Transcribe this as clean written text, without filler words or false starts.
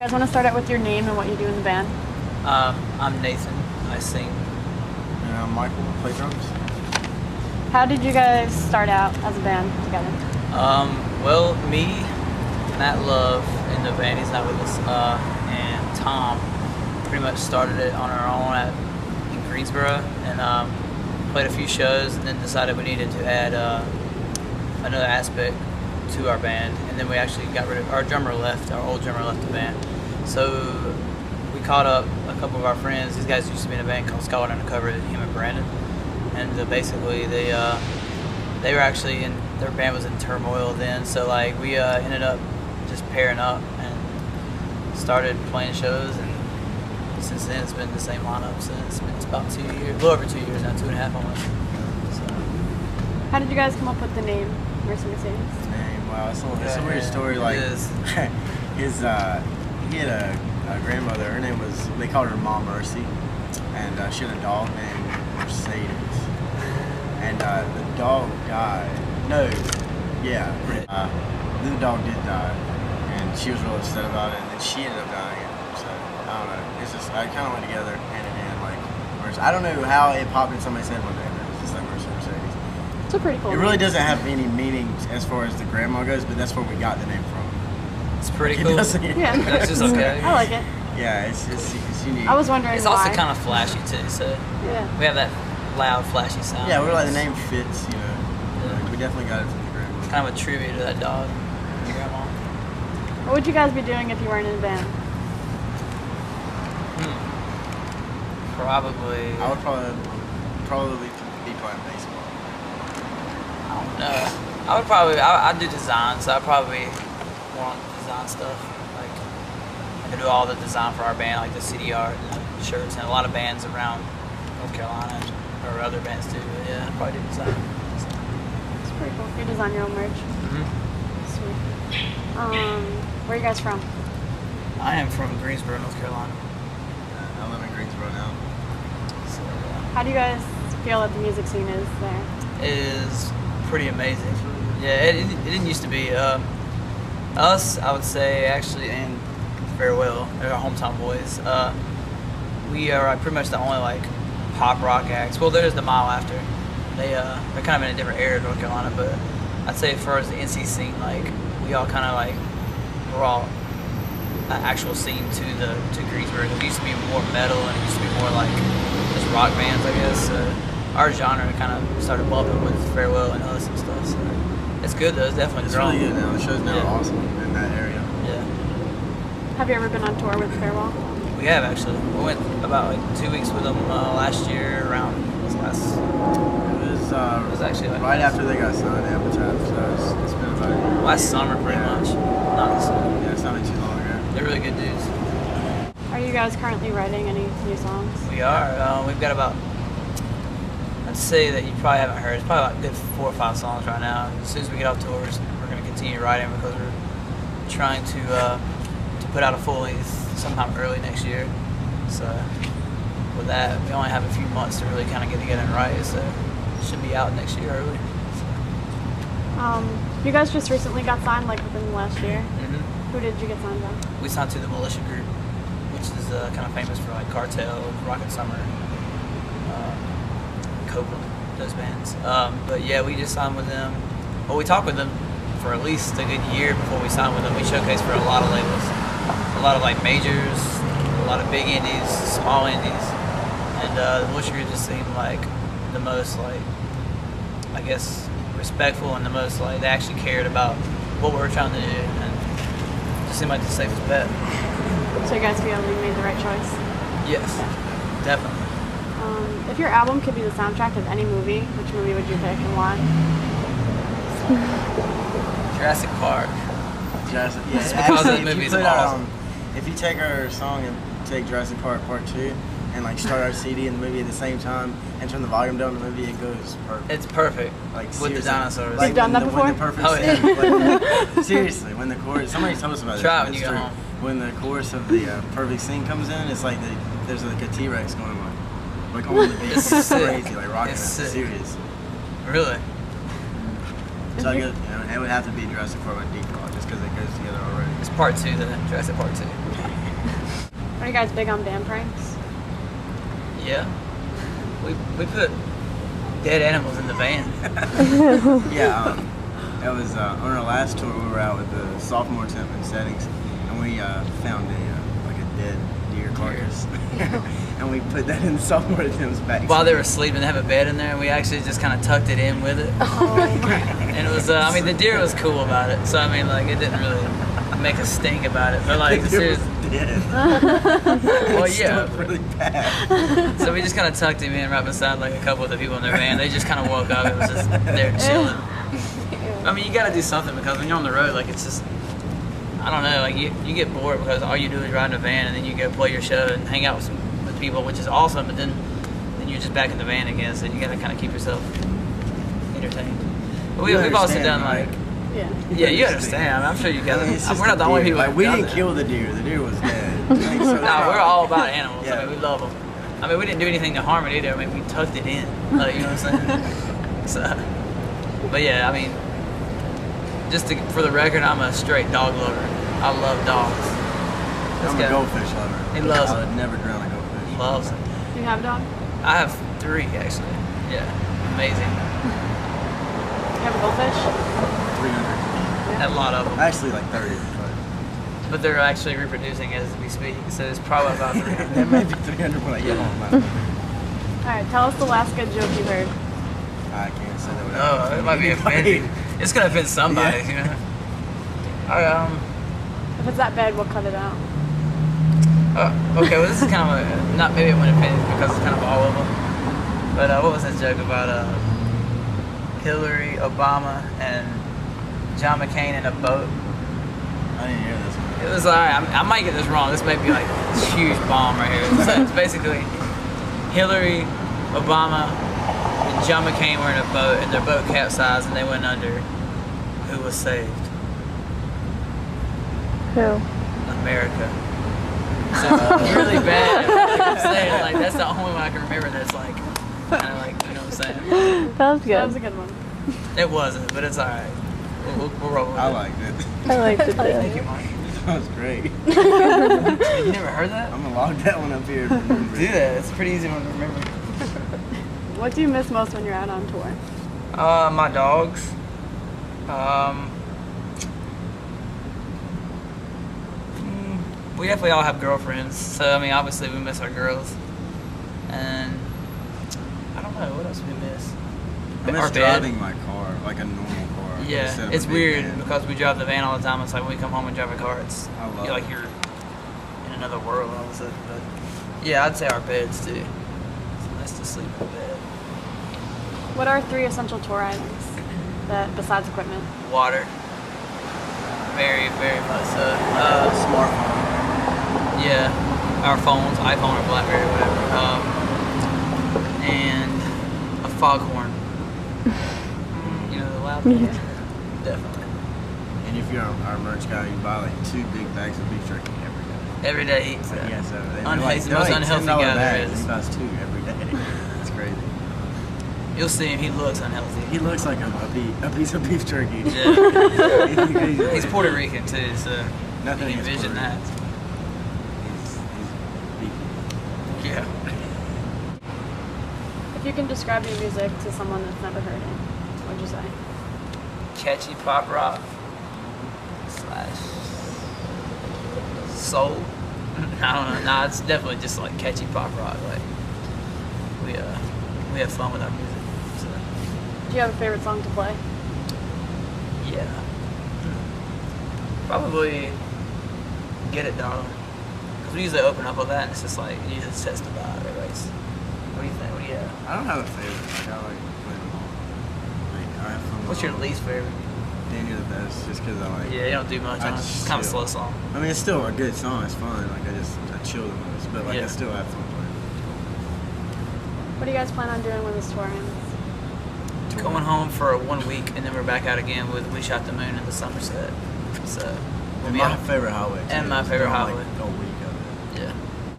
You guys want to start out with your name and what you do in the band? I'm Nathan. I sing. And I'm Michael. I play drums. How did you guys start out as a band together? Well, me, Matt Love, and the band, he's not with us, and Tom pretty much started it on our own in Greensboro, and played a few shows, and then decided we needed to add another aspect to our band, and then we actually got rid of our drummer left, our old drummer left the band. So we caught up a couple of our friends. These guys used to be in a band called Scotland Undercover, him and Brandon, and basically they were actually in, their band was in turmoil then, so like we ended up just pairing up and started playing shows, and since then it's been the same lineup since. It's about 2 years, a little over 2 years now, 2.5 almost. So. How did you guys come up with the name Mercy Mercedes? Name, wow, it's a weird story. Like he had a grandmother. Her name was, they called her Mom Mercy, and she had a dog named Mercedes. And the dog died. No, yeah. Then the dog did die, and she was real upset about it. And then she ended up dying. So I don't know. It's just I kind of went together hand in hand. Like Mercy. I don't know how it popped in somebody's head one day, but it was just like Mercy Mercedes. It's a pretty cool It really name. doesn't have any meaning as far as the grandma goes, but that's where we got the name from. It's pretty It cool. doesn't- Yeah. That's just okay. I like it. Yeah, it's unique. I was wondering It's why. also kind of flashy too, so Yeah. we have that loud, flashy sound. Yeah, we're like the name fits, you know. Yeah. Like, we definitely got it from the grandma. It's kind of a tribute to that dog, your grandma. What would you guys be doing if you weren't in a band? Probably. I would probably be playing baseball. I don't know. I would probably. I do design, so I probably want design stuff. Like I could do all the design for our band, like the CD art, and shirts, and a lot of bands around North Carolina or other bands too. But yeah, I'd probably do design. It's pretty cool. You design your own merch. Sweet. Where are you guys from? I am from Greensboro, North Carolina. I live in Greensboro now. So How do you guys feel that the music scene is there? it is pretty amazing. Yeah, it didn't used to be. Us, I would say, actually, and Farewell, they're our hometown boys. We are pretty much the only like pop rock acts. Well, there's the Mile After. They're kind of in a different area of North Carolina, but I'd say as far as the NC scene, like we all kind of like brought an actual scene to Greensboro. It used to be more metal, and it used to be more like just rock bands, I guess. Our genre kind of started bumping with Farewell and us and stuff. So it's good though. It's definitely It's growing. really good now. The shows now Yeah. are awesome in that area. Yeah, Have you ever been on tour with Farewell? we have actually. We went about like 2 weeks with them last year around. It was actually like right after they got signed to Epitaph, so it's been about a year. last summer, pretty Yeah. much. Not this summer. Yeah, it's not been too long ago. They're really good dudes. Are you guys currently writing any new songs? We are. We've got about, I'd say that you probably haven't heard, it's probably about a good 4 or 5 songs right now. As soon as we get off tours, we're going to continue writing because we're trying to put out a full length sometime early next year. So with that, we only have a few months to really kind of get together and write, so it should be out next year early. You guys just recently got signed, like within the last year. Mm-hmm. Who did you get signed by? We signed to the Militia Group, which is kind of famous for like Cartel, Rocket Summer, Copeland, those bands. But yeah, we just signed with them. Well, we talked with them for at least a good year before we signed with them. We showcased for a lot of labels, a lot of like majors, a lot of big indies, small indies, and the Militia Group just seemed like the most like, I guess, respectful and the most like they actually cared about what we were trying to do, and it just seemed like the safest bet. So you guys feel you made the right choice? Yes, definitely. If your album could be the soundtrack of any movie, which movie would you pick and why? Jurassic Park. Jurassic, yeah, Just because actually, the movie's if you put awesome. If you take our song and take Jurassic Park Part 2 and like start our CD and the movie at the same time and turn the volume down on the movie, it goes perfect. It's perfect. Like with seriously. the dinosaurs. You've done when that When the before? perfect Oh, yeah. like, seriously, when the chorus, somebody told us about this. Try it but when it's you get true. home. When the chorus of the perfect scene comes in, it's like there's like a T-Rex going like on the beat. It's It's sick. crazy, like rocking It's it. sick. Serious. Really? So I guess, it would have to be Jurassic Park with Default just because it goes together already. It's part 2 then, Jurassic Park 2. Are you guys big on van pranks? Yeah. We put dead animals in the van. Yeah, that was on our last tour. We were out with the sophomore temp in settings, and we found a dead deer carcass, and we put that in the sophomore temp's back. While they were sleeping, they have a bed in there, and we actually just kind of tucked it in with it. And it was, I mean, the deer was cool about it, so I mean, like, it didn't really make a stink about it, but like, The deer was seriously. dead. Well, It yeah. stunk really bad. So we just kind of tucked him in right beside like a couple of the people in their van. They just kind of woke up. It was just there chilling. I mean, you got to do something because when you're on the road, like it's just, I don't know, like you get bored because all you do is ride in a van and then you go play your show and hang out with people, which is awesome. But then you're just back in the van again, so you got to kind of keep yourself entertained. But You we've also understand, done right? like, Yeah. yeah, you understand. I'm sure you I guys. mean, it's just We're not the a only deer. people. Like, that we done didn't that. kill the deer. The deer was dead. Like, so No, we're all about animals. Yeah. I mean, we love them. I mean, we didn't do anything to harm it either. I mean, we tucked it in. Like, you know what I'm saying? So, but yeah, I mean, for the record, I'm a straight dog lover. I love dogs. This I'm a guy goldfish lover. He loves I it. would never drown a goldfish. loves it. Do you have a dog? I have 3 actually. Yeah, amazing. You have a goldfish? 300. Had a lot of them, Actually, like 30. but they're actually reproducing as we speak. So it's probably about 300. But there may be 300 when I get home. Alright, tell us the last good joke you heard. I can't say that without. No, it might be offending. It's gonna offend somebody, Yeah. you know. I, If it's that bad, we'll cut it out. okay, well, this is kind of not maybe it wouldn't offend because it's kind of all of them. But what was that joke about Hillary, Obama, and John McCain in a boat? I didn't hear this one. It was alright. I might get this wrong. This may be like a huge bomb right here. So it's basically Hillary, Obama, and John McCain were in a boat, and their boat capsized and they went under. Who was saved? Who? America. So it's really bad. Like I'm saying, like that's the only one I can remember that's like kind of like, you know what I'm saying? That was That was a good. good one. It wasn't, but it's alright. We'll roll with I it. liked it. I liked it Thank too. you, Mike. That was great. You never heard that? I'm gonna log that one up here. Do that. It's a pretty easy one to remember. What do you miss most when you're out on tour? My dogs. We definitely all have girlfriends, so I mean, obviously we miss our girls. And I don't know what else we miss. I miss Our bed. driving my car, like a normal car. instead Yeah, of it's a big weird van. because we drive the van all the time. It's like when we come home and drive a car, it's I love you're like it. you're in another world all of a sudden. But yeah, I'd say our beds too. It's nice to sleep in bed. What are 3 essential tour items that besides equipment? Water. Very, very much so. Smartphone. Yeah, our phones, iPhone or BlackBerry, whatever. And a foghorn. You know, the loud thing? Yeah. Definitely. And if you're our merch guy, you buy like 2 big bags of beef jerky every day. Every day he eats Like, that. yes, every day. Unhealthy- They're most like unhealthy $10 guy there bags, is. and he buys 2 every day. It's crazy. You'll see him, he looks unhealthy. He looks like a piece of beef jerky. Yeah. He's Puerto Rican too, so Nothing you can against envision Puerto that. He's beefy. Yeah. If you can describe your music to someone that's never heard it, what'd you say? Catchy pop rock slash soul. I don't know. Nah, it's definitely just like catchy pop rock. Like we have fun with our music. So Do you have a favorite song to play? yeah, probably Get It, Darling. Because we usually open up with that, and it's just like you just test the vibe, right? What do you think? What do you have? I don't have a favorite. Like, I like playing them all. Like, I have fun with What's your all. least favorite? Danny the Best, just because I like. Yeah, you don't do much I on it. just It's kind of a chill. slow song. I mean, it's still a good song. It's fun. Like I chill the most, but like Yeah. I still have fun playing. What do you guys plan on doing when this tour ends? Going home for 1 week, and then we're back out again with We Shot the Moon in the Somerset. So we'll And be my out. favorite highway. And too. my favorite Don't, highway. Like, a week.